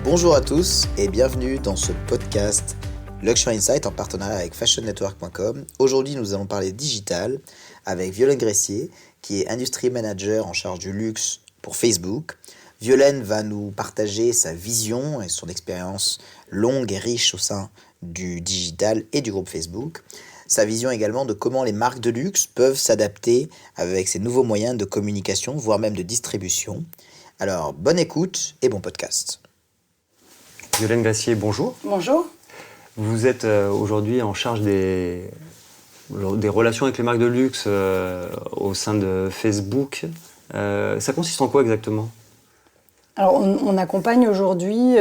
Bonjour à tous et bienvenue dans ce podcast Luxury Insight en partenariat avec fashionnetwork.com. Aujourd'hui, nous allons parler digital avec Violaine Gressier, qui est Industry Manager en charge du luxe pour Facebook. Violaine va nous partager sa vision et son expérience longue et riche au sein du digital et du groupe Facebook. Sa vision également de comment les marques de luxe peuvent s'adapter avec ces nouveaux moyens de communication, voire même de distribution. Alors, bonne écoute et bon podcast. Violaine Gressier, bonjour. Bonjour. Vous êtes aujourd'hui en charge des relations avec les marques de luxe au sein de Facebook. Ça consiste en quoi exactement ? Alors, on accompagne aujourd'hui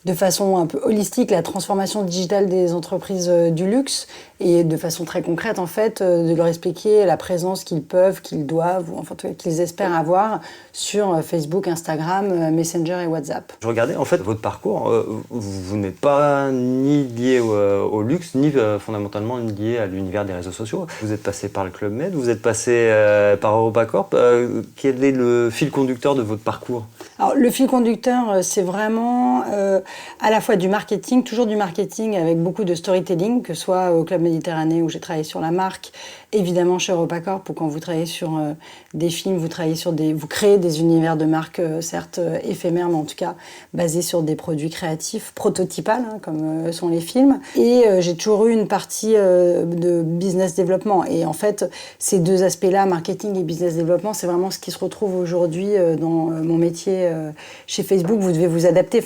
de façon un peu holistique la transformation digitale des entreprises du luxe et de façon très concrète, en fait, de leur expliquer la présence qu'ils peuvent, qu'ils doivent, ou enfin qu'ils espèrent avoir sur Facebook, Instagram, Messenger et WhatsApp. Je regardais, en fait, votre parcours. Vous n'êtes pas ni lié au luxe, ni fondamentalement lié à l'univers des réseaux sociaux. Vous êtes passé par le Club Med, vous êtes passé par EuropaCorp. Quel est le fil conducteur de votre parcours ? Alors, le fil conducteur, c'est vraiment à la fois du marketing, toujours du marketing avec beaucoup de storytelling, que ce soit au Club Méditerranée où j'ai travaillé sur la marque, évidemment chez EuropaCorp où quand vous travaillez sur des films, vous créez des univers de marque, certes éphémères, mais en tout cas basés sur des produits créatifs, prototypales, comme sont les films. Et j'ai toujours eu une partie de business développement. Et en fait, ces deux aspects-là, marketing et business développement, c'est vraiment ce qui se retrouve aujourd'hui dans mon métier chez Facebook. Vous devez vous adapter.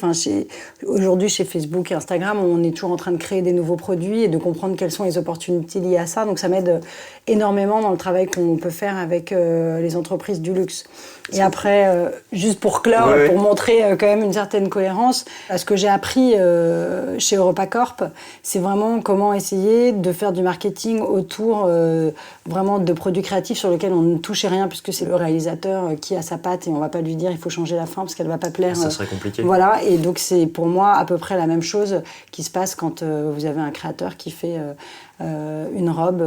Aujourd'hui, chez Facebook et Instagram, on est toujours en train de créer des nouveaux produits et de comprendre quelles sont les opportunités liées à ça. Donc ça m'aide énormément dans le travail qu'on peut faire avec les entreprises du luxe. Et après, juste pour clore, pour montrer quand même une certaine cohérence, ce que j'ai appris chez EuropaCorp, c'est vraiment comment essayer de faire du marketing autour vraiment de produits créatifs sur lesquels on ne touchait rien, puisque c'est le réalisateur qui a sa patte et on ne va pas lui dire il faut changer la fin parce qu'elle ne va pas plaire. Ça serait compliqué. Voilà, et donc c'est pour moi à peu près la même chose qui se passe quand vous avez un créateur qui fait une robe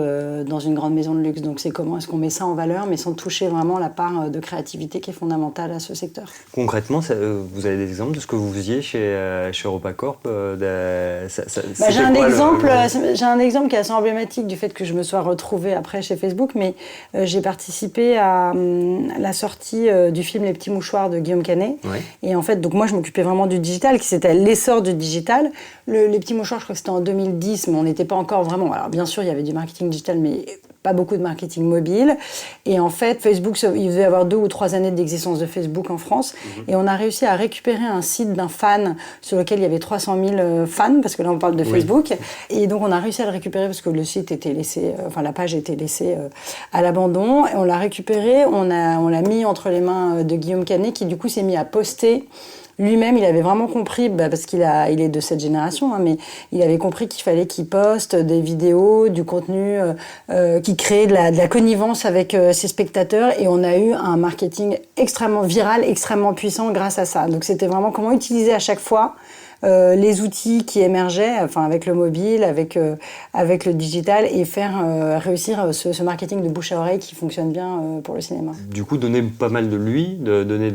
dans une grande maison de luxe. Donc c'est comment est-ce qu'on met ça en valeur, mais sans toucher vraiment la part de créativité qui est fondamentale à ce secteur. Concrètement, vous avez des exemples de ce que vous faisiez chez EuropaCorp J'ai un exemple qui est assez emblématique du fait que je me sois retrouvée après chez Facebook, mais j'ai participé à la sortie du film Les Petits Mouchoirs de Guillaume Canet. Ouais. Et en fait, donc moi je m'occupais vraiment du digital, qui c'était l'essor du digital. Les Petits Mouchoirs, je crois que c'était en 2010, mais on n'était pas encore vraiment... Alors bien sûr, il y avait du marketing digital, mais pas beaucoup de marketing mobile. Et en fait, Facebook, il devait y avoir 2 ou 3 années d'existence de Facebook en France. Et on a réussi à récupérer un site d'un fan sur lequel il y avait 300 000 fans, parce que là, on parle de Facebook. Et donc, on a réussi à le récupérer parce que le site était laissé, la page était laissée à l'abandon. Et on l'a récupéré, on l'a mis entre les mains de Guillaume Canet, qui du coup s'est mis à poster. Lui-même, il avait vraiment compris, parce qu'il est de cette génération, mais il avait compris qu'il fallait qu'il poste des vidéos, du contenu qui crée de la connivence avec ses spectateurs. Et on a eu un marketing extrêmement viral, extrêmement puissant grâce à ça. Donc c'était vraiment comment utiliser à chaque fois les outils qui émergeaient, avec le mobile, avec le digital, et faire réussir ce marketing de bouche à oreille qui fonctionne bien pour le cinéma. Du coup, donner pas mal de lui, donner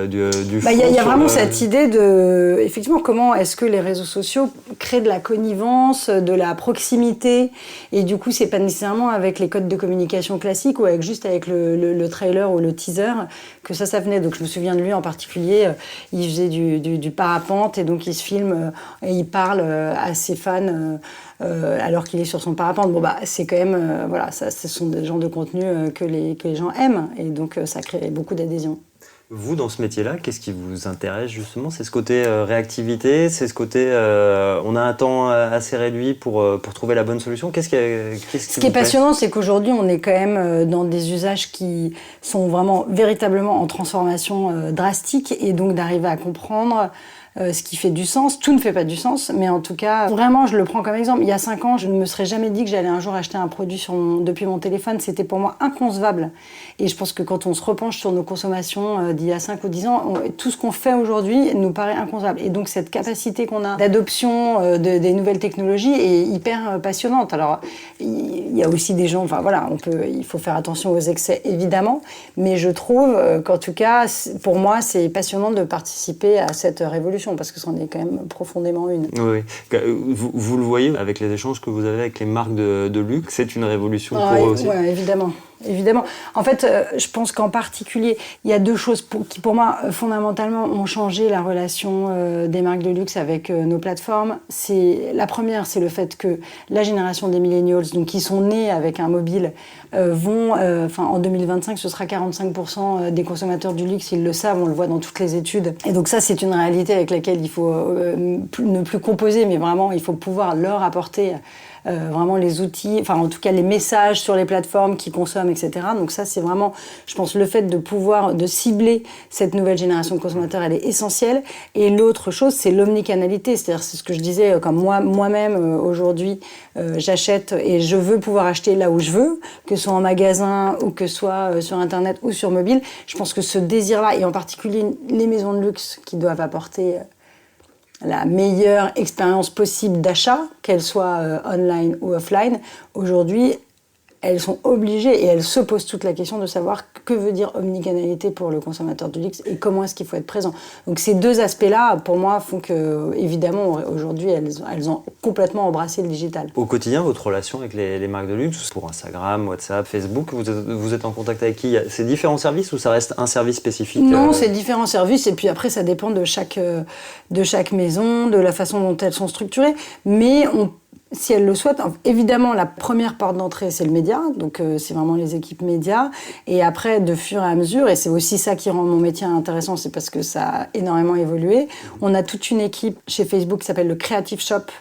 du fond. Il y a vraiment cette idée de, effectivement, comment est-ce que les réseaux sociaux créent de la connivence, de la proximité, et du coup, c'est pas nécessairement avec les codes de communication classiques ou juste avec le trailer ou le teaser que ça venait. Donc je me souviens de lui en particulier, il faisait du parapente et donc il se filme et il parle à ses fans alors qu'il est sur son parapente. C'est quand même, ce sont des genres de contenus que les gens aiment, et donc ça crée beaucoup d'adhésion. Vous, dans ce métier-là, qu'est-ce qui vous intéresse justement ? C'est ce côté réactivité, c'est ce côté on a un temps assez réduit pour trouver la bonne solution. Ce qui est passionnant, c'est qu'aujourd'hui, on est quand même dans des usages qui sont vraiment véritablement en transformation drastique, et donc d'arriver à comprendre ce qui fait du sens. Tout ne fait pas du sens, mais en tout cas, vraiment, je le prends comme exemple. Il y a 5 ans, je ne me serais jamais dit que j'allais un jour acheter un produit depuis mon téléphone. C'était pour moi inconcevable. Et je pense que quand on se repenche sur nos consommations d'il y a 5 ou 10 ans, tout ce qu'on fait aujourd'hui nous paraît inconcevable. Et donc, cette capacité qu'on a d'adoption des nouvelles technologies est hyper passionnante. Alors, il y a aussi des gens, il faut faire attention aux excès, évidemment, mais je trouve qu'en tout cas, pour moi, c'est passionnant de participer à cette révolution. révolution, parce que c'en est quand même profondément une. Oui. Vous le voyez avec les échanges que vous avez avec les marques de luxe, c'est une révolution pour eux aussi. Oui, évidemment. Évidemment. En fait, je pense qu'en particulier, il y a deux choses qui, pour moi, fondamentalement, ont changé la relation des marques de luxe avec nos plateformes. La première, c'est le fait que la génération des millennials, donc qui sont nés avec un mobile, en 2025, ce sera 45% des consommateurs du luxe, ils le savent, on le voit dans toutes les études. Et donc ça, c'est une réalité avec laquelle il faut ne plus composer, mais vraiment, il faut pouvoir leur apporter vraiment les outils, enfin en tout cas les messages sur les plateformes qui consomment, etc. Donc ça, c'est vraiment, je pense, le fait de cibler cette nouvelle génération de consommateurs, elle est essentielle. Et l'autre chose, c'est l'omnicanalité, c'est-à-dire, c'est ce que je disais, comme moi-même aujourd'hui, j'achète et je veux pouvoir acheter là où je veux, que ce soit en magasin ou que ce soit sur Internet ou sur mobile. Je pense que ce désir-là, et en particulier les maisons de luxe qui doivent apporter la meilleure expérience possible d'achat, qu'elle soit online ou offline, aujourd'hui, elles sont obligées et elles se posent toute la question de savoir que veut dire omnicanalité pour le consommateur du luxe et comment est-ce qu'il faut être présent. Donc ces deux aspects-là, pour moi, font que, évidemment, aujourd'hui, elles ont complètement embrassé le digital. Au quotidien, votre relation avec les marques de luxe, pour Instagram, WhatsApp, Facebook, vous êtes en contact avec qui? C'est différents services ou ça reste un service spécifique? Non, c'est différents services et puis après, ça dépend de chaque maison, de la façon dont elles sont structurées. Mais si elles le souhaitent, évidemment, la première porte d'entrée, c'est le média. Donc, c'est vraiment les équipes médias. Et après, de fur et à mesure, et c'est aussi ça qui rend mon métier intéressant, c'est parce que ça a énormément évolué. On a toute une équipe chez Facebook qui s'appelle le Creative Shop,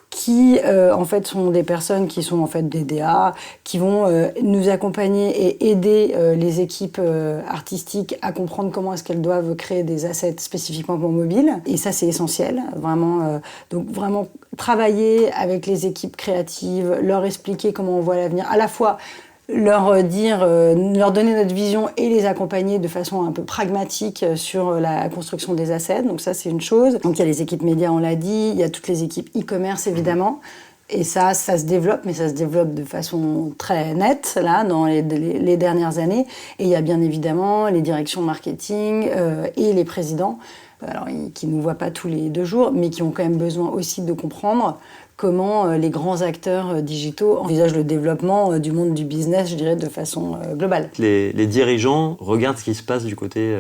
qui en fait sont des personnes qui sont en fait des DA, qui vont nous accompagner et aider les équipes artistiques à comprendre comment est-ce qu'elles doivent créer des assets spécifiquement pour mobile. Et ça, c'est essentiel, vraiment. Donc vraiment travailler avec les équipes créatives, leur expliquer comment on voit l'avenir, à la fois leur donner notre vision et les accompagner de façon un peu pragmatique sur la construction des assets. Donc ça, c'est une chose. Donc il y a les équipes médias, on l'a dit, il y a toutes les équipes e-commerce, évidemment. Et ça se développe, mais ça se développe de façon très nette, là, dans les dernières années. Et il y a bien évidemment les directions marketing et les présidents, qui ne nous voient pas tous les 2 jours, mais qui ont quand même besoin aussi de comprendre comment les grands acteurs digitaux envisagent le développement du monde du business, je dirais, de façon globale. Les dirigeants regardent ce qui se passe du côté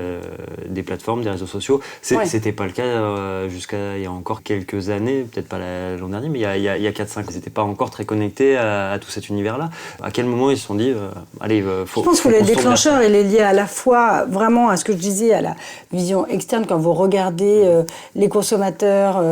des plateformes, des réseaux sociaux. C'était pas le cas jusqu'à il y a encore quelques années, peut-être pas l'an dernier, mais il y a 4-5 ans. Ils n'étaient pas encore très connectés à tout cet univers-là. À quel moment ils se sont dit, allez, faut... Je pense que le déclencheur, il est lié à la fois vraiment à ce que je disais, à la vision externe, quand vous regardez les consommateurs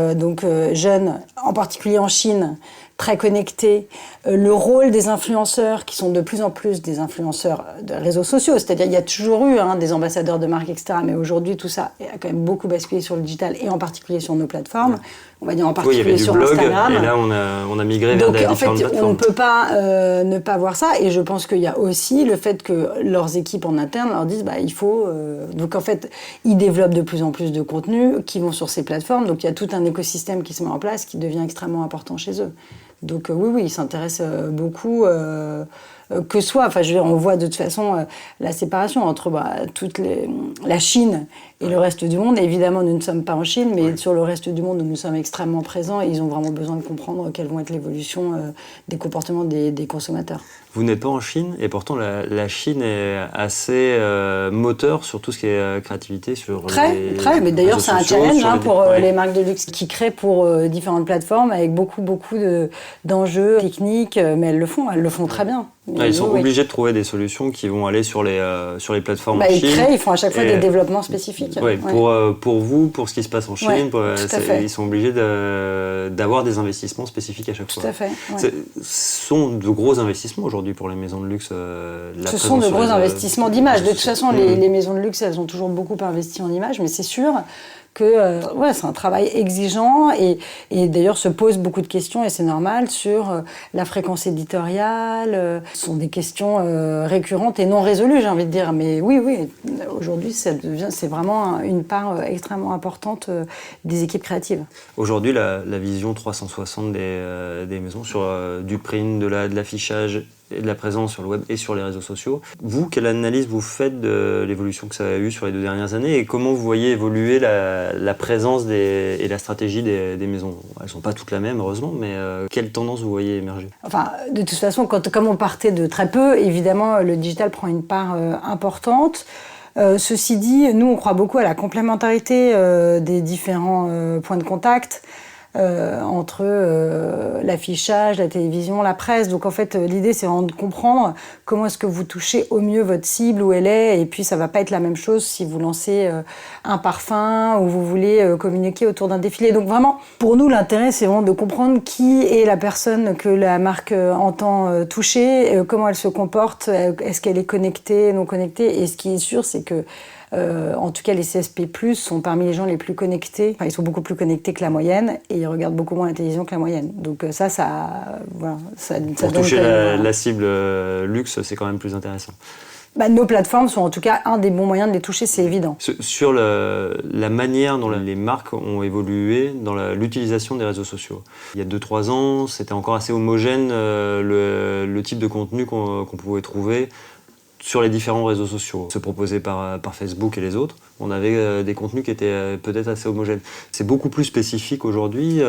jeunes, en particulier en Chine, très connectés, le rôle des influenceurs qui sont de plus en plus des influenceurs de réseaux sociaux, c'est-à-dire il y a toujours eu des ambassadeurs de marques, etc., mais aujourd'hui tout ça a quand même beaucoup basculé sur le digital et en particulier sur nos plateformes, on va dire en particulier sur blog, Instagram. Et là on a migré vers des différentes plateformes. On ne peut pas ne pas voir ça, et je pense qu'il y a aussi le fait que leurs équipes en interne leur disent il faut... Donc en fait, ils développent de plus en plus de contenus qui vont sur ces plateformes, donc il y a tout un écosystème qui se met en place qui devient extrêmement important chez eux. Donc oui, ils s'intéressent beaucoup, que soit, je veux dire, on voit de toute façon la séparation entre la Chine et le reste du monde. Et évidemment, nous ne sommes pas en Chine, mais sur le reste du monde, nous sommes extrêmement présents et ils ont vraiment besoin de comprendre quelles vont être l'évolution des comportements des consommateurs. Vous n'êtes pas en Chine, et pourtant la Chine est assez moteur sur tout ce qui est créativité, sur Très, mais d'ailleurs c'est un challenge pour les marques de luxe qui créent pour différentes plateformes avec beaucoup d'enjeux techniques, mais elles le font très bien. Ils sont obligés de trouver des solutions qui vont aller sur les plateformes en Chine. Ils font à chaque fois des développements spécifiques. Pour vous, pour ce qui se passe en Chine, ils sont obligés d'avoir des investissements spécifiques à chaque fois. Tout à fait. Ce sont de gros investissements aujourd'hui pour les maisons de luxe. Ce sont de gros investissements d'image. De toute façon, les maisons de luxe, elles ont toujours beaucoup investi en image, mais c'est sûr que c'est un travail exigeant et d'ailleurs se posent beaucoup de questions, et c'est normal, sur la fréquence éditoriale. Ce sont des questions récurrentes et non résolues, j'ai envie de dire. Mais oui, aujourd'hui, c'est vraiment une part extrêmement importante des équipes créatives. Aujourd'hui, la vision 360 des maisons sur du print, de l'affichage et de la présence sur le web et sur les réseaux sociaux. Vous, quelle analyse vous faites de l'évolution que ça a eu sur les 2 dernières années et comment vous voyez évoluer la présence et la stratégie des maisons? Elles ne sont pas toutes la même, heureusement, mais quelle tendance vous voyez émerger? Enfin, de toute façon, comme on partait de très peu, évidemment, le digital prend une part importante. Ceci dit, nous, on croit beaucoup à la complémentarité des différents points de contact. Entre l'affichage, la télévision, la presse. Donc en fait, l'idée, c'est vraiment de comprendre comment est-ce que vous touchez au mieux votre cible, où elle est, et puis ça va pas être la même chose si vous lancez un parfum ou vous voulez communiquer autour d'un défilé. Donc vraiment, pour nous, l'intérêt, c'est vraiment de comprendre qui est la personne que la marque entend toucher, comment elle se comporte, est-ce qu'elle est connectée, non connectée, et ce qui est sûr, c'est que en tout cas, les CSP+, sont parmi les gens les plus connectés. Enfin, ils sont beaucoup plus connectés que la moyenne et ils regardent beaucoup moins la télévision que la moyenne. Donc voilà, ça pour donne toucher la cible luxe, c'est quand même plus intéressant. Nos plateformes sont en tout cas un des bons moyens de les toucher, c'est évident. Sur la manière dont les marques ont évolué dans l'utilisation des réseaux sociaux. Il y a 2-3 ans, c'était encore assez homogène le type de contenu qu'on pouvait trouver sur les différents réseaux sociaux, se proposer par Facebook et les autres. On avait des contenus qui étaient peut-être assez homogènes. C'est beaucoup plus spécifique aujourd'hui.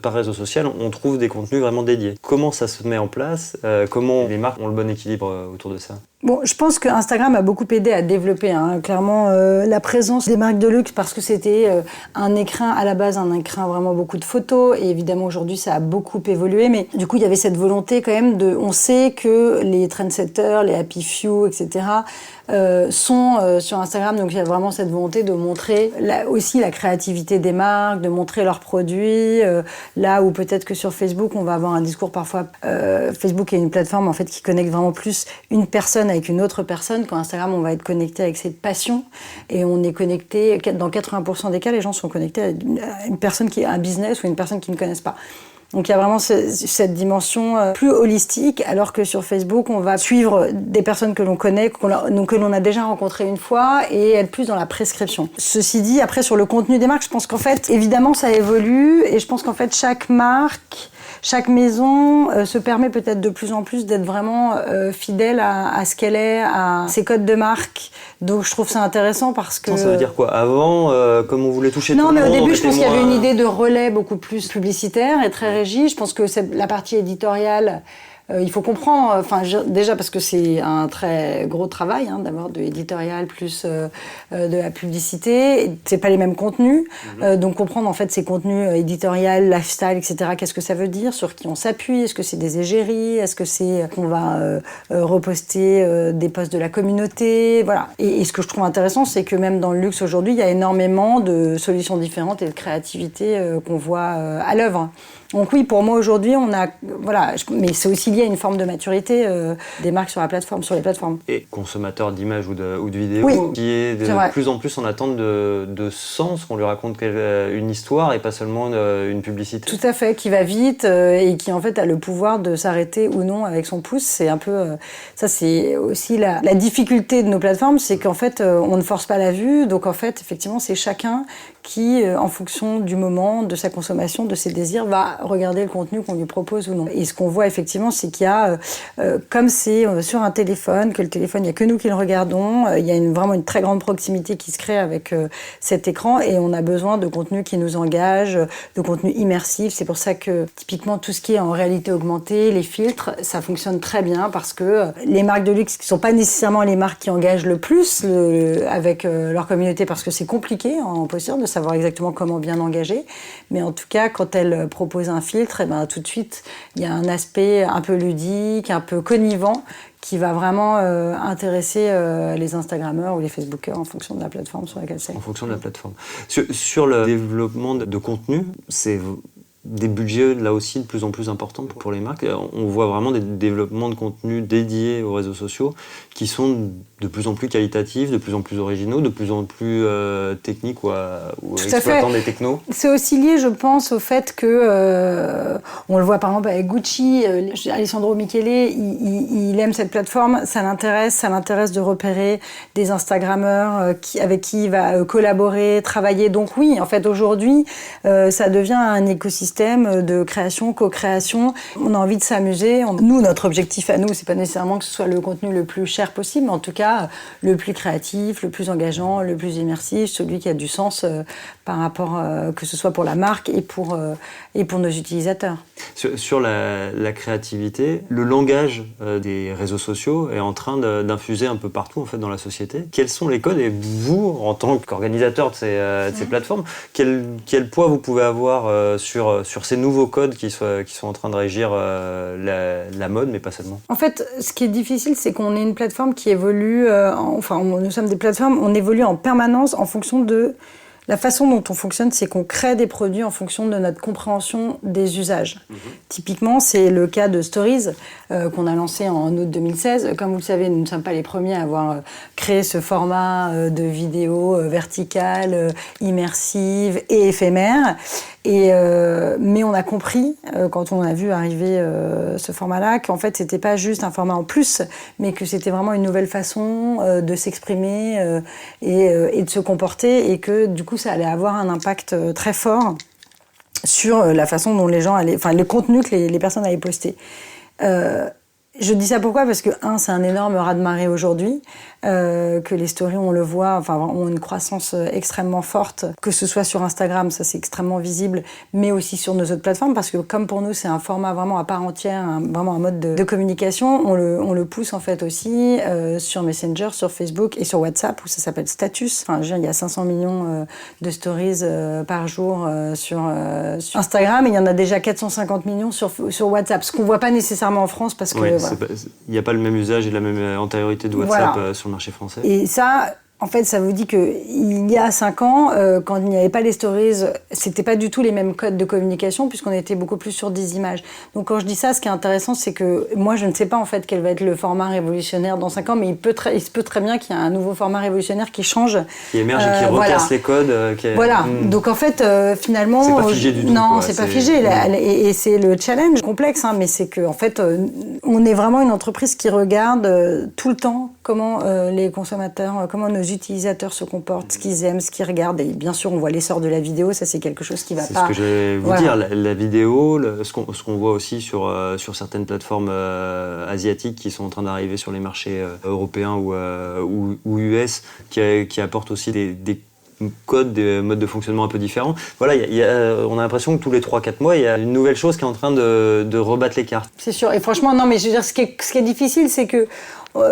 Par réseau social, on trouve des contenus vraiment dédiés. Comment ça se met en place? Comment les marques ont le bon équilibre autour de ça? Bon, je pense que Instagram a beaucoup aidé à développer clairement la présence des marques de luxe parce que c'était à la base un écrin vraiment beaucoup de photos et évidemment aujourd'hui ça a beaucoup évolué mais du coup il y avait cette volonté quand même on sait que les trendsetters, les happy few, etc. Sont sur Instagram, donc il y a vraiment cette volonté de montrer aussi la créativité des marques, de montrer leurs produits, là où peut-être que sur Facebook on va avoir un discours parfois. Facebook est une plateforme en fait qui connecte vraiment plus une personne avec une autre personne. Quand Instagram, on va être connecté avec ses passions et on est connecté, dans 80% des cas, les gens sont connectés à une personne qui a un business ou une personne qu'ils ne connaissent pas. Donc il y a vraiment cette dimension plus holistique, alors que sur Facebook, on va suivre des personnes que l'on connaît, que l'on a déjà rencontrées une fois, et être plus dans la prescription. Ceci dit, après sur le contenu des marques, je pense qu'en fait, évidemment, ça évolue, et je pense qu'en fait, chaque marque, chaque maison se permet peut-être de plus en plus d'être vraiment fidèle à ce qu'elle est, à ses codes de marque. Donc je trouve ça intéressant parce que... Ça veut dire quoi? Avant, comme on voulait toucher tout le monde... Non, mais au début, je pense qu'il y avait une idée de relais beaucoup plus publicitaire et très régie. Je pense que la partie éditoriale... il faut comprendre, déjà parce que c'est un très gros travail, d'abord de l'éditorial plus de la publicité. C'est pas les mêmes contenus, donc comprendre en fait ces contenus éditorial, lifestyle, etc. Qu'est-ce que ça veut dire, sur qui on s'appuie, est-ce que c'est des égéries, est-ce que c'est qu'on va reposter des posts de la communauté, voilà. Et ce que je trouve intéressant, c'est que même dans le luxe aujourd'hui, il y a énormément de solutions différentes et de créativité qu'on voit à l'œuvre. Donc oui, pour moi aujourd'hui, mais c'est aussi lié à une forme de maturité des marques sur les plateformes. Et consommateurs d'images ou de vidéos, oui, qui est de plus en plus en attente de sens, qu'on lui raconte une histoire et pas seulement une publicité. Tout à fait, qui va vite et qui en fait a le pouvoir de s'arrêter ou non avec son pouce. C'est un peu ça, c'est aussi la difficulté de nos plateformes, c'est qu'en fait on ne force pas la vue, donc en fait effectivement c'est chacun qui, en fonction du moment, de sa consommation, de ses désirs, va regarder le contenu qu'on lui propose ou non. Et ce qu'on voit effectivement, c'est qu'il y a, comme c'est sur un téléphone, que le téléphone, il n'y a que nous qui le regardons, il y a vraiment une très grande proximité qui se crée avec cet écran et on a besoin de contenu qui nous engage, de contenu immersif. C'est pour ça que typiquement tout ce qui est en réalité augmentée, les filtres, ça fonctionne très bien parce que les marques de luxe qui ne sont pas nécessairement les marques qui engagent le plus avec leur communauté parce que c'est compliqué en posture de savoir exactement comment bien engager, mais en tout cas quand elle propose un filtre, tout de suite il y a un aspect un peu ludique, un peu connivant qui va vraiment intéresser les Instagrammeurs ou les Facebookers en fonction de la plateforme sur laquelle c'est. En fonction de la plateforme. Sur le développement de contenu, c'est des budgets là aussi de plus en plus importants pour les marques. On voit vraiment des développements de contenu dédiés aux réseaux sociaux qui sont de plus en plus qualitatifs, de plus en plus originaux, de plus en plus techniques ou exploitant des technos. C'est aussi lié, je pense, au fait que, on le voit par exemple avec Gucci, Alessandro Michele, il aime cette plateforme, ça l'intéresse de repérer des Instagrammeurs avec qui il va collaborer, travailler. Donc oui, en fait, aujourd'hui, ça devient un écosystème écosystème de création, co-création. On a envie de s'amuser. Nous, notre objectif à nous, c'est pas nécessairement que ce soit le contenu le plus cher possible, mais en tout cas le plus créatif, le plus engageant, le plus immersif, celui qui a du sens par rapport, que ce soit pour la marque et pour nos utilisateurs. Sur la créativité, le langage des réseaux sociaux est en train d'infuser un peu partout en fait dans la société. Quels sont les codes et vous, en tant qu'organisateur de ces plateformes, quel poids vous pouvez avoir sur ces nouveaux codes qui sont en train de régir la mode, mais pas seulement? En fait, ce qui est difficile, c'est qu'on est une plateforme qui évolue, nous sommes des plateformes, on évolue en permanence en fonction de la façon dont on fonctionne, c'est qu'on crée des produits en fonction de notre compréhension des usages. Typiquement, c'est le cas de Stories qu'on a lancé en août 2016. Comme vous le savez, nous ne sommes pas les premiers à avoir créé ce format de vidéo verticale, immersive et éphémère. Mais on a compris, quand on a vu arriver ce format-là, qu'en fait, c'était pas juste un format en plus, mais que c'était vraiment une nouvelle façon de s'exprimer et de se comporter, et que du coup, ça allait avoir un impact très fort sur la façon dont les gens allaient, le contenu que les personnes allaient poster. Je dis ça pourquoi ? Parce que, c'est un énorme raz-de-marée aujourd'hui, que les stories, on le voit, ont une croissance extrêmement forte, que ce soit sur Instagram, ça c'est extrêmement visible, mais aussi sur nos autres plateformes, parce que comme pour nous, c'est un format vraiment à part entière, vraiment un mode de communication, on le pousse en fait aussi sur Messenger, sur Facebook et sur WhatsApp, où ça s'appelle Status. Il y a 500 millions de stories par jour sur Instagram, et il y en a déjà 450 millions sur WhatsApp, ce qu'on voit pas nécessairement en France, parce que... Ouais, il n'y a pas le même usage et la même antériorité de WhatsApp sur le marché français. Et ça, en fait, ça vous dit qu'il y a 5 ans, quand il n'y avait pas les stories, c'était pas du tout les mêmes codes de communication, puisqu'on était beaucoup plus sur des images. Donc quand je dis ça, ce qui est intéressant, c'est que moi, je ne sais pas en fait quel va être le format révolutionnaire dans 5 ans, mais il se peut très bien qu'il y ait un nouveau format révolutionnaire qui change. Qui émerge et qui recasse les codes. Donc en fait, finalement... C'est pas figé du tout. Non, c'est pas figé. Et c'est le challenge complexe, mais c'est qu'en fait, on est vraiment une entreprise qui regarde tout le temps comment les consommateurs, comment nos utilisateurs se comportent, ce qu'ils aiment, ce qu'ils regardent. Et bien sûr, on voit l'essor de la vidéo, ça c'est quelque chose qui va pas... C'est ce que je vais vous dire, la vidéo, ce qu'on voit aussi sur certaines plateformes asiatiques qui sont en train d'arriver sur les marchés européens ou US, qui apportent aussi des codes, des modes de fonctionnement un peu différents. Voilà, on a l'impression que tous les 3-4 mois, il y a une nouvelle chose qui est en train de rebattre les cartes. C'est sûr. Et franchement, non, mais je veux dire, ce qui est difficile, c'est que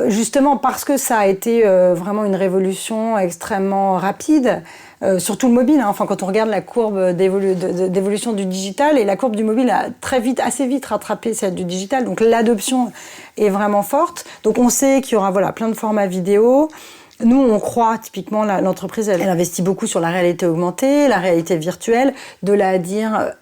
justement parce que ça a été vraiment une révolution extrêmement rapide, surtout le mobile, quand on regarde la courbe d'évolution du digital, et la courbe du mobile a assez vite rattrapé celle du digital, donc l'adoption est vraiment forte. Donc on sait qu'il y aura plein de formats vidéo. Nous, on croit, typiquement, l'entreprise, elle investit beaucoup sur la réalité augmentée, la réalité virtuelle, de là à dire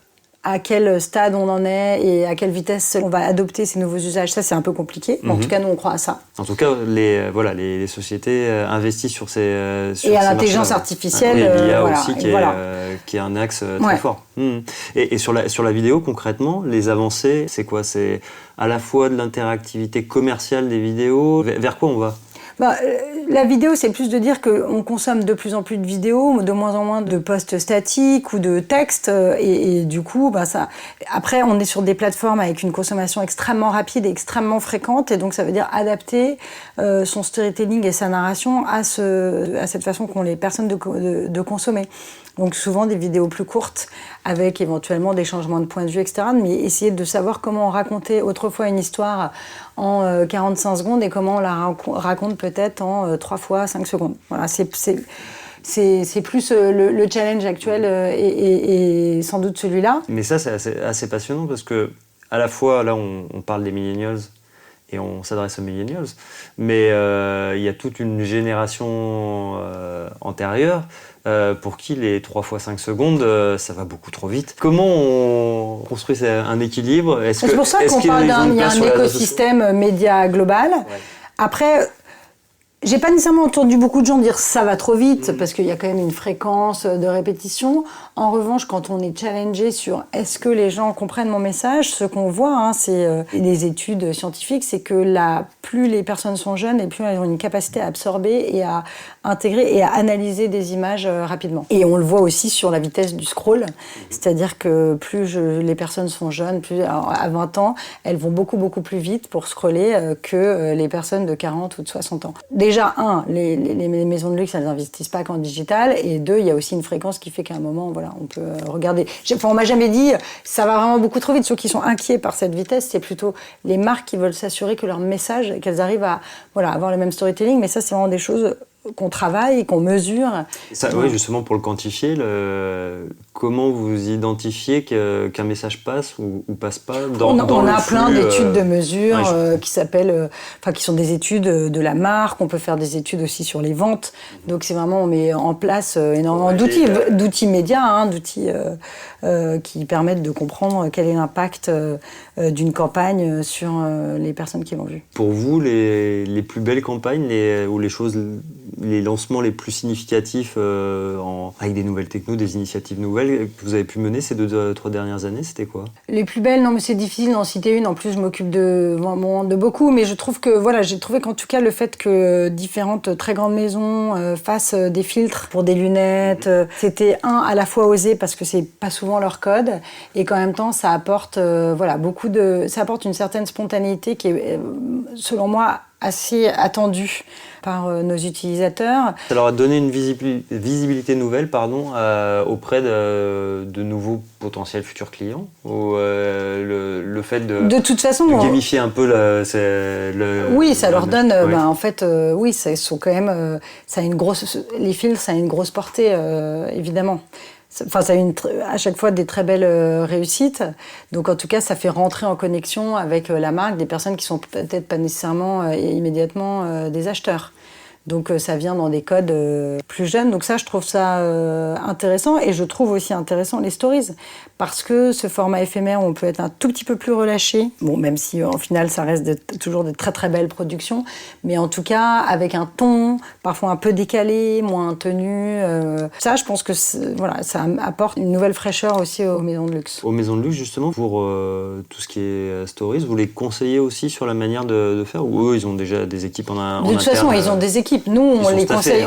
à quel stade on en est et à quelle vitesse on va adopter ces nouveaux usages. Ça, c'est un peu compliqué. En tout cas, nous, on croit à ça. En tout cas, les sociétés investissent sur ces et à l'intelligence artificielle. Il y a aussi qui est un axe très fort. Et sur la vidéo, concrètement, les avancées, c'est quoi ? C'est à la fois de l'interactivité commerciale des vidéos. Vers quoi on va ? La vidéo, c'est plus de dire qu'on consomme de plus en plus de vidéos, de moins en moins de posts statiques ou de textes, et du coup, ça. Après, on est sur des plateformes avec une consommation extrêmement rapide et extrêmement fréquente, et donc ça veut dire adapter son storytelling et sa narration à cette façon qu'ont les personnes de consommer. Donc souvent des vidéos plus courtes, avec éventuellement des changements de point de vue, etc. Mais essayer de savoir comment on racontait autrefois une histoire en 45 secondes et comment on la raconte peut-être en 3 fois 5 secondes. Voilà, c'est plus le challenge actuel et sans doute celui-là. Mais ça, c'est assez passionnant parce que à la fois, là, on parle des millennials et on s'adresse aux millennials, mais il y a toute une génération antérieure pour qui les 3 fois 5 secondes, ça va beaucoup trop vite. Comment on construit un équilibre ? C'est pour ça qu'on parle d'un écosystème média global. Ouais. Après, J'ai pas nécessairement entendu beaucoup de gens dire ça va trop vite, parce qu'il y a quand même une fréquence de répétition. En revanche, quand on est challengé sur est-ce que les gens comprennent mon message, ce qu'on voit, c'est les études scientifiques, c'est que plus les personnes sont jeunes et plus elles ont une capacité à absorber et à intégrer et à analyser des images rapidement. Et on le voit aussi sur la vitesse du scroll, c'est-à-dire que plus les personnes sont jeunes, à 20 ans, elles vont beaucoup plus vite pour scroller que les personnes de 40 ou de 60 ans. Déjà, les maisons de luxe, elles n'investissent pas qu'en digital, et deux, il y a aussi une fréquence qui fait qu'à un moment, voilà, on peut regarder. On m'a jamais dit, ça va vraiment beaucoup trop vite. Ceux qui sont inquiets par cette vitesse, c'est plutôt les marques qui veulent s'assurer que leur message, qu'elles arrivent à avoir le même storytelling, mais ça, c'est vraiment des choses qu'on travaille et qu'on mesure. Ça, oui, justement, pour le quantifier, comment vous identifiez qu'un message passe ou passe pas dans le flux? On a plein d'études de mesure qui sont des études de la marque. On peut faire des études aussi sur les ventes. Donc c'est vraiment, on met en place énormément d'outils médias, d'outils qui permettent de comprendre quel est l'impact d'une campagne sur les personnes qui l'ont vue. Pour vous, les plus belles campagnes ou les lancements les plus significatifs avec des nouvelles technos, des initiatives nouvelles que vous avez pu mener ces 2-3 dernières années, c'était quoi? Les plus belles, non, mais c'est difficile d'en citer une. En plus, je m'occupe de beaucoup, mais je trouve que j'ai trouvé qu'en tout cas le fait que différentes très grandes maisons fassent des filtres pour des lunettes, c'était à la fois osé parce que c'est pas souvent leur code, et qu'en même temps ça apporte ça apporte une certaine spontanéité qui est selon moi assez attendue par nos utilisateurs. Ça leur a donné une visibilité nouvelle auprès de nouveaux potentiels futurs clients, ou le fait de toute façon, de gamifier un peu oui, ça leur donne oui, ça sont quand même les fils, ça a une grosse portée évidemment. Enfin, ça a à chaque fois des très belles réussites. Donc, en tout cas, ça fait rentrer en connexion avec la marque des personnes qui sont peut-être pas nécessairement immédiatement des acheteurs. Donc ça vient dans des codes plus jeunes. Donc ça, je trouve ça intéressant. Et je trouve aussi intéressant les stories. Parce que ce format éphémère, on peut être un tout petit peu plus relâché. Bon, même si en final, ça reste toujours de très très belles productions. Mais en tout cas, avec un ton parfois un peu décalé, moins tenu. Ça, je pense que ça apporte une nouvelle fraîcheur aussi aux maisons de luxe. Aux maisons de luxe, justement, pour tout ce qui est stories, vous les conseillez aussi sur la manière de faire? Ou eux, ils ont déjà des équipes en interne? De toute façon, ils ont des équipes. Nous, on les conseille,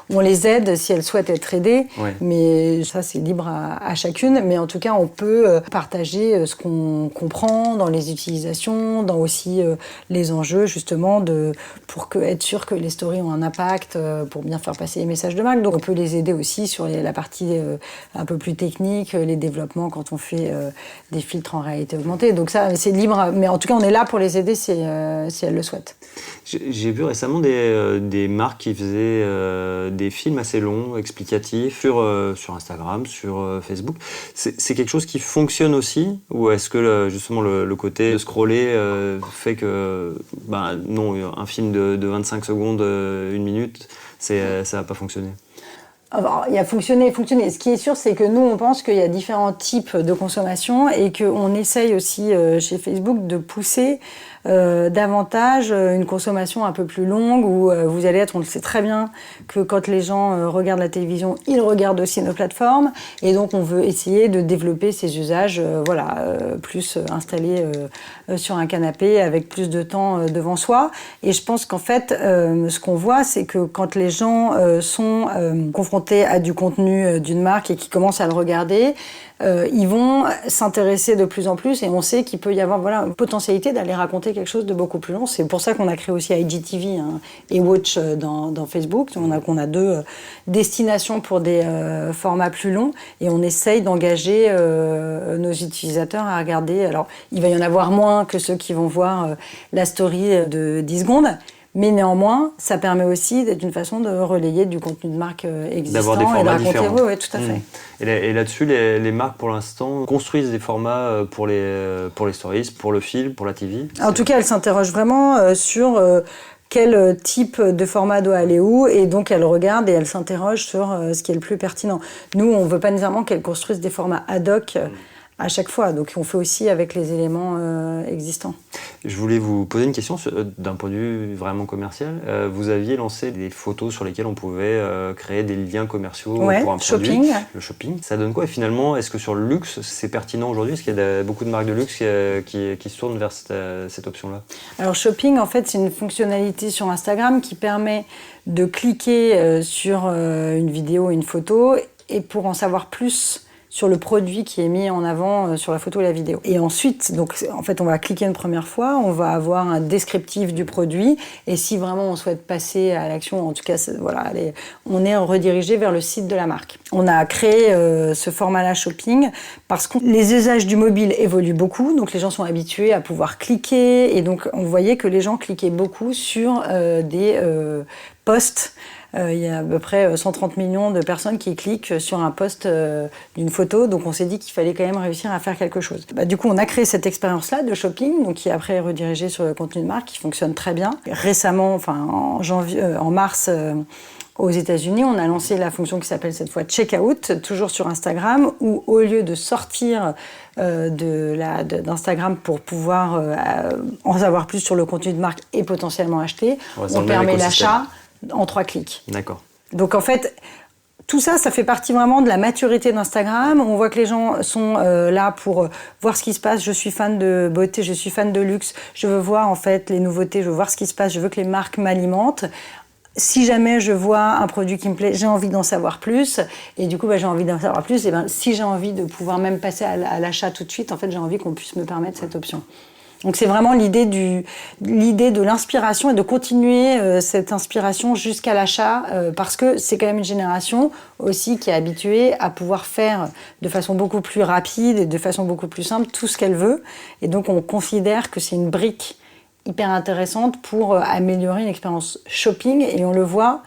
on les aide si elles souhaitent être aidées, mais ça, c'est libre à chacune. Mais en tout cas, on peut partager ce qu'on comprend dans les utilisations, dans aussi les enjeux, justement, pour être sûr que les stories ont un impact, pour bien faire passer les messages de marque. Donc, on peut les aider aussi sur la partie un peu plus technique, les développements quand on fait des filtres en réalité augmentée. Donc ça, c'est libre. Mais en tout cas, on est là pour les aider si elles le souhaitent. J'ai vu récemment des marques qui faisaient des films assez longs, explicatifs, sur Instagram, sur Facebook. C'est quelque chose qui fonctionne aussi? Ou est-ce que justement le côté de scroller fait que non, un film de 25 secondes, 1 minute, ça va pas fonctionner? Alors, il y a fonctionné. Ce qui est sûr, c'est que nous, on pense qu'il y a différents types de consommation et qu'on essaye aussi chez Facebook de pousser davantage une consommation un peu plus longue où vous allez être, on le sait très bien, que quand les gens regardent la télévision, ils regardent aussi nos plateformes, et donc on veut essayer de développer ces usages plus installés sur un canapé avec plus de temps devant soi. Et je pense qu'en fait, ce qu'on voit, c'est que quand les gens sont confrontés à du contenu d'une marque et qui commencent à le regarder, ils vont s'intéresser de plus en plus, et on sait qu'il peut y avoir une potentialité d'aller raconter quelque chose de beaucoup plus long. C'est pour ça qu'on a créé aussi IGTV et Watch dans Facebook. On a 2 destinations pour des formats plus longs, et on essaye d'engager nos utilisateurs à regarder. Alors, il va y en avoir moins que ceux qui vont voir la story de 10 secondes, mais néanmoins, ça permet aussi d'être une façon de relayer du contenu de marque existant. D'avoir des formats différents. Oui, tout à fait. Et là-dessus, les marques, pour l'instant, construisent des formats pour les stories, pour le film, pour la TV? En tout cas, elles s'interrogent vraiment sur quel type de format doit aller où, et donc elles regardent et elles s'interrogent sur ce qui est le plus pertinent. Nous, on ne veut pas nécessairement qu'elles construisent des formats ad hoc à chaque fois. Donc on fait aussi avec les éléments existants. Je voulais vous poser une question d'un point de vue vraiment commercial. Vous aviez lancé des photos sur lesquelles on pouvait créer des liens commerciaux pour un produit. Le shopping. Ça donne quoi? Et finalement, est-ce que sur le luxe, c'est pertinent aujourd'hui? Est-ce qu'il y a beaucoup de marques de luxe qui se tournent vers cette option-là? Alors shopping, en fait, c'est une fonctionnalité sur Instagram qui permet de cliquer sur une vidéo, une photo, et pour en savoir plus sur le produit qui est mis en avant sur la photo et la vidéo. Et ensuite, donc, en fait, on va cliquer une première fois, on va avoir un descriptif du produit, et si vraiment on souhaite passer à l'action, en tout cas, voilà, on est redirigé vers le site de la marque. On a créé ce format-là shopping parce que les usages du mobile évoluent beaucoup, donc les gens sont habitués à pouvoir cliquer, et donc on voyait que les gens cliquaient beaucoup sur des posts. Il y a à peu près 130 millions de personnes qui cliquent sur un post d'une photo, donc on s'est dit qu'il fallait quand même réussir à faire quelque chose. Du coup, on a créé cette expérience-là de shopping, donc qui est après redirigée sur le contenu de marque, qui fonctionne très bien. Récemment, enfin en mars, aux États-Unis, on a lancé la fonction qui s'appelle cette fois Checkout, toujours sur Instagram, où au lieu de sortir d'Instagram pour pouvoir en savoir plus sur le contenu de marque et potentiellement acheter, on permet l'achat en 3 clics. D'accord. Donc en fait, tout ça, ça fait partie vraiment de la maturité d'Instagram. On voit que les gens sont là pour voir ce qui se passe. Je suis fan de beauté, je suis fan de luxe. Je veux voir en fait les nouveautés, je veux voir ce qui se passe. Je veux que les marques m'alimentent. Si jamais je vois un produit qui me plaît, j'ai envie d'en savoir plus. Et du coup, j'ai envie d'en savoir plus. Et si j'ai envie de pouvoir même passer à l'achat tout de suite, en fait, j'ai envie qu'on puisse me permettre cette option. Donc c'est vraiment l'idée de l'inspiration et de continuer cette inspiration jusqu'à l'achat parce que c'est quand même une génération aussi qui est habituée à pouvoir faire de façon beaucoup plus rapide et de façon beaucoup plus simple tout ce qu'elle veut. Et donc on considère que c'est une brique hyper intéressante pour améliorer une expérience shopping, et on le voit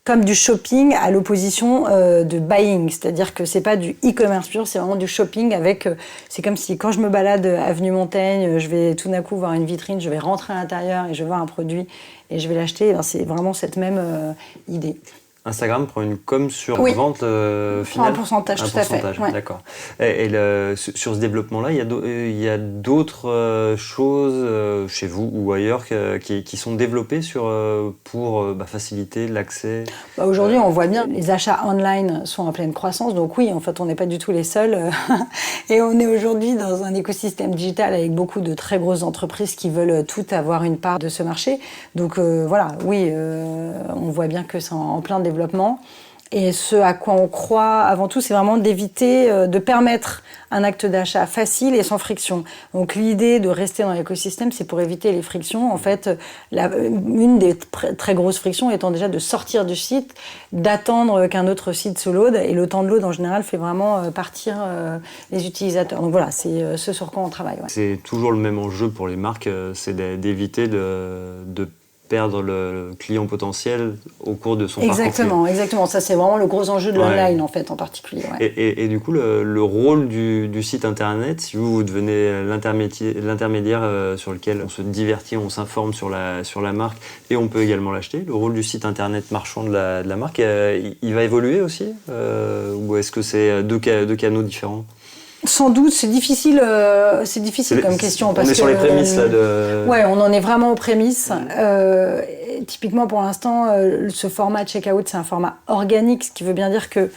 comme du shopping à l'opposition de buying, c'est-à-dire que c'est pas du e-commerce pur, c'est vraiment du shopping avec, c'est comme si quand je me balade avenue Montaigne, je vais tout d'un coup voir une vitrine, je vais rentrer à l'intérieur et je vais voir un produit et je vais l'acheter. Alors, c'est vraiment cette même idée. Instagram prend une com sur vente finale. Un pourcentage, tout à fait. Ouais. D'accord. Et sur ce développement-là, il y a d'autres choses chez vous ou ailleurs qui sont développées pour faciliter l'accès. Aujourd'hui, on voit bien, les achats online sont en pleine croissance. Donc oui, en fait, on n'est pas du tout les seuls. Et on est aujourd'hui dans un écosystème digital avec beaucoup de très grosses entreprises qui veulent toutes avoir une part de ce marché. Donc voilà, oui, on voit bien que c'est en plein développement. Et ce à quoi on croit avant tout, c'est vraiment d'éviter de permettre un acte d'achat facile et sans friction. Donc l'idée de rester dans l'écosystème, c'est pour éviter les frictions. En fait, une des très grosses frictions étant déjà de sortir du site, d'attendre qu'un autre site se load. Et le temps de load, en général, fait vraiment partir les utilisateurs. Donc voilà, c'est ce sur quoi on travaille. Ouais. C'est toujours le même enjeu pour les marques, c'est d'éviter de perdre le client potentiel au cours de son parcours. Exactement. Ça, c'est vraiment le gros enjeu de l'online, en fait, en particulier. Ouais. Et du coup, le rôle du site internet, si vous devenez l'intermédiaire sur lequel on se divertit, on s'informe sur la marque et on peut également l'acheter, le rôle du site internet marchand de la marque, il va évoluer aussi ou est-ce que c'est deux canaux différents? Sans doute, c'est difficile comme question. On est sur les prémices là Ouais, on en est vraiment aux prémices. Typiquement, pour l'instant, ce format checkout, c'est un format organique, ce qui veut bien dire que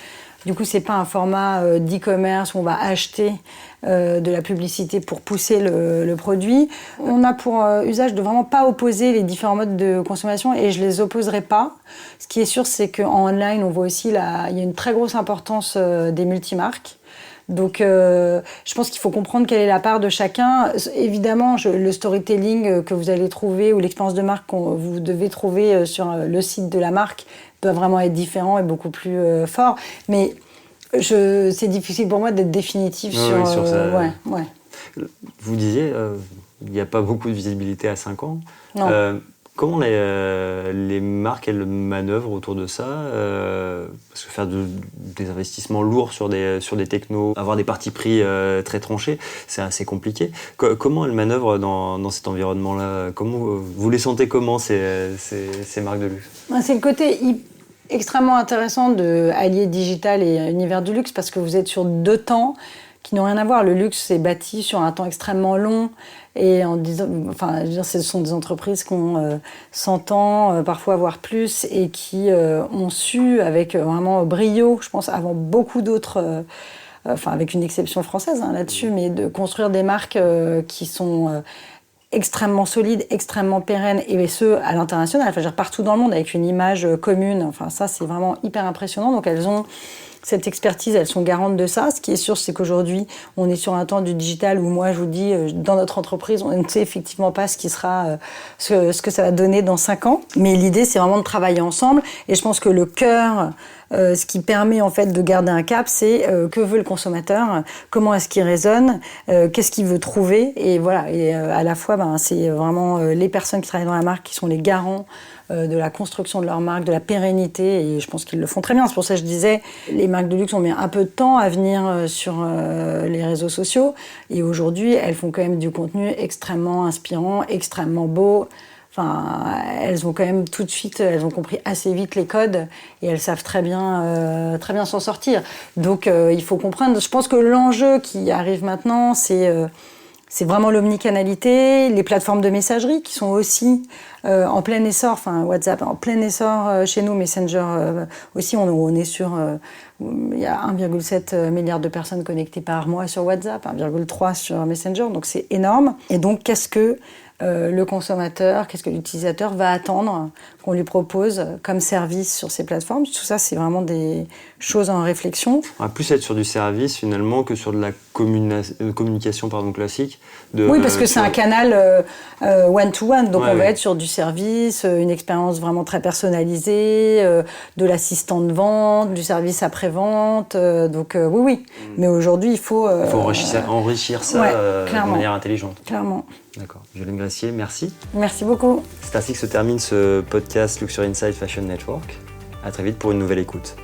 du coup, c'est pas un format d'e-commerce où on va acheter de la publicité pour pousser le produit. On a pour usage de vraiment pas opposer les différents modes de consommation et je les opposerai pas. Ce qui est sûr, c'est qu'en online, on voit aussi il y a une très grosse importance des multimarques. Donc, je pense qu'il faut comprendre quelle est la part de chacun. Évidemment, le storytelling que vous allez trouver ou l'expérience de marque que vous devez trouver sur le site de la marque peut vraiment être différent et beaucoup plus fort. Mais c'est difficile pour moi d'être définitive sur ça. Ouais. Vous disiez, il n'y a pas beaucoup de visibilité à 5 ans. Non. Comment les marques, elles manœuvrent autour de ça parce que faire des investissements lourds sur des technos, avoir des partis pris très tranchés, c'est assez compliqué. Comment elles manœuvrent dans cet environnement-là? Comment vous les sentez comment, ces marques de luxe? C'est le côté extrêmement intéressant de allier digital et univers du luxe parce que vous êtes sur 2 temps qui n'ont rien à voir. Le luxe s'est bâti sur un temps extrêmement long et en disant, enfin, je veux dire, ce sont des entreprises qui ont 100 ans, parfois voire plus, et qui ont su, avec vraiment brio, je pense, avant beaucoup d'autres, enfin avec une exception française là-dessus, mais de construire des marques qui sont extrêmement solides, extrêmement pérennes, et ce, à l'international, enfin, je veux dire, partout dans le monde, avec une image commune. Enfin, ça, c'est vraiment hyper impressionnant. Donc, elles ont cette expertise, elles sont garantes de ça. Ce qui est sûr, c'est qu'aujourd'hui, on est sur un temps du digital où moi, je vous dis, dans notre entreprise, on ne sait effectivement pas ce qui sera, ce que ça va donner dans 5 ans. Mais l'idée, c'est vraiment de travailler ensemble. Et je pense que le cœur, ce qui permet en fait de garder un cap, c'est que veut le consommateur, comment est-ce qu'il raisonne, qu'est-ce qu'il veut trouver. Et voilà, et à la fois, c'est vraiment les personnes qui travaillent dans la marque qui sont les garants de la construction de leur marque, de la pérennité, et je pense qu'ils le font très bien. C'est pour ça que je disais, les marques de luxe ont mis un peu de temps à venir sur les réseaux sociaux, et aujourd'hui, elles font quand même du contenu extrêmement inspirant, extrêmement beau. Enfin, elles ont quand même tout de suite, elles ont compris assez vite les codes, et elles savent très bien s'en sortir. Donc, il faut comprendre. Je pense que l'enjeu qui arrive maintenant, c'est vraiment l'omnicanalité, les plateformes de messagerie qui sont aussi en plein essor, enfin WhatsApp en plein essor chez nous, Messenger aussi, on est sur, il y a 1,7 milliard de personnes connectées par mois sur WhatsApp, 1,3 sur Messenger, donc c'est énorme. Et donc qu'est-ce que le consommateur, qu'est-ce que l'utilisateur va attendre qu'on lui propose comme service sur ces plateformes? Tout ça, c'est vraiment des choses en réflexion. On va plus être sur du service finalement que sur de la communication classique. Oui, parce que c'est un canal one-to-one, donc on va être sur du service, une expérience vraiment très personnalisée, de l'assistant de vente, du service après-vente, donc oui. Mais aujourd'hui, il faut enrichir ça de manière intelligente. Clairement. D'accord. Violaine Gressier, merci. Merci beaucoup. C'est ainsi que se termine ce podcast Luxury Insight Fashion Network. À très vite pour une nouvelle écoute.